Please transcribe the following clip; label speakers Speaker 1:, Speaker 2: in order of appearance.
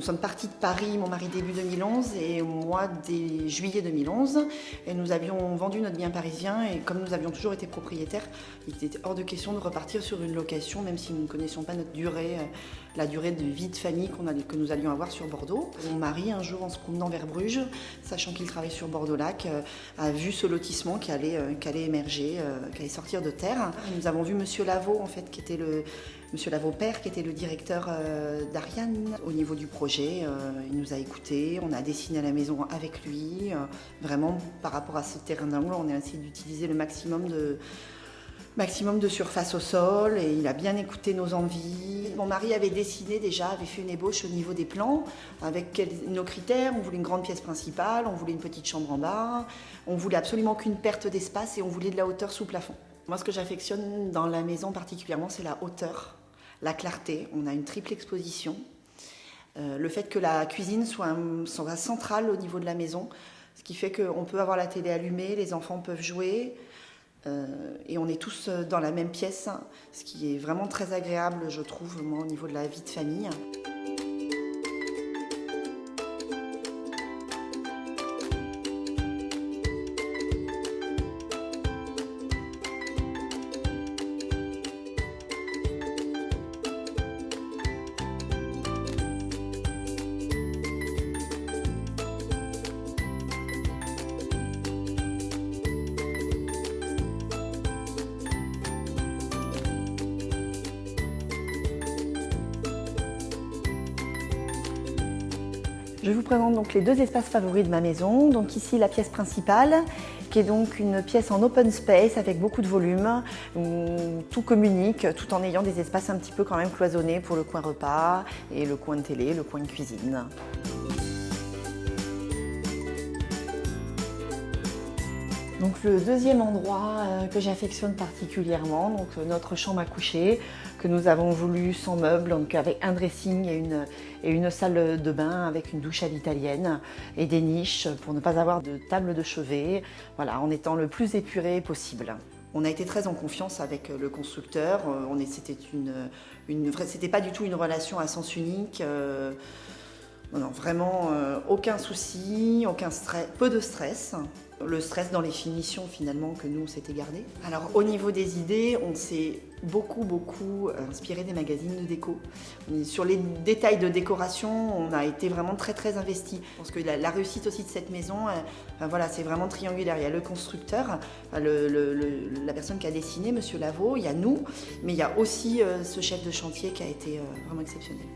Speaker 1: sommes partis de Paris, mon mari début 2011 et moi dès juillet 2011. Et nous avions vendu notre bien parisien et comme nous avions toujours été propriétaires, il était hors de question de repartir sur une location, même si nous ne connaissions pas notre durée, la durée de vie de famille que nous allions avoir sur Bordeaux. Mon mari, un jour en se promenant vers Bruges, sachant qu'il travaille sur Bordeaux-Lac, a vu ce lotissement qui allait émerger, qui allait sortir de terre. Et nous avons vu Monsieur Lavaux, en fait, qui était Monsieur Lavaux père, qui était le directeur d'Ariane au niveau du projet. Il nous a écoutés, on a dessiné la maison avec lui. Vraiment, par rapport à ce terrain d'angle, on a essayé d'utiliser le maximum de surface au sol et il a bien écouté nos envies. Mon mari avait dessiné déjà, avait fait une ébauche au niveau des plans avec nos critères. On voulait une grande pièce principale, on voulait une petite chambre en bas, on voulait absolument qu'une perte d'espace et on voulait de la hauteur sous plafond. Moi, ce que j'affectionne dans la maison particulièrement, c'est la hauteur, la clarté. On a une triple exposition. Le fait que la cuisine soit centrale au niveau de la maison, ce qui fait qu'on peut avoir la télé allumée, les enfants peuvent jouer. Et on est tous dans la même pièce, ce qui est vraiment très agréable, je trouve, moi, au niveau de la vie de famille. Je vous présente donc les deux espaces favoris de ma maison. Donc ici la pièce principale, qui est donc une pièce en open space avec beaucoup de volume, où tout communique, tout en ayant des espaces un petit peu quand même cloisonnés pour le coin repas et le coin de télé, le coin de cuisine. Donc le deuxième endroit que j'affectionne particulièrement, donc notre chambre à coucher, que nous avons voulu sans meubles, donc avec un dressing et une salle de bain avec une douche à l'italienne et des niches pour ne pas avoir de table de chevet, voilà, en étant le plus épuré possible. On a été très en confiance avec le constructeur, c'était pas du tout une relation à sens unique. Non, vraiment aucun souci, aucun stress, peu de stress. Le stress dans les finitions finalement que nous on s'était gardé. Alors au niveau des idées, on s'est beaucoup inspiré des magazines de déco. Sur les détails de décoration, on a été vraiment très investi. Je pense que la réussite aussi de cette maison, voilà, c'est vraiment triangulaire. Il y a le constructeur, la personne qui a dessiné, Monsieur Lavaux, il y a nous, mais il y a aussi ce chef de chantier qui a été vraiment exceptionnel.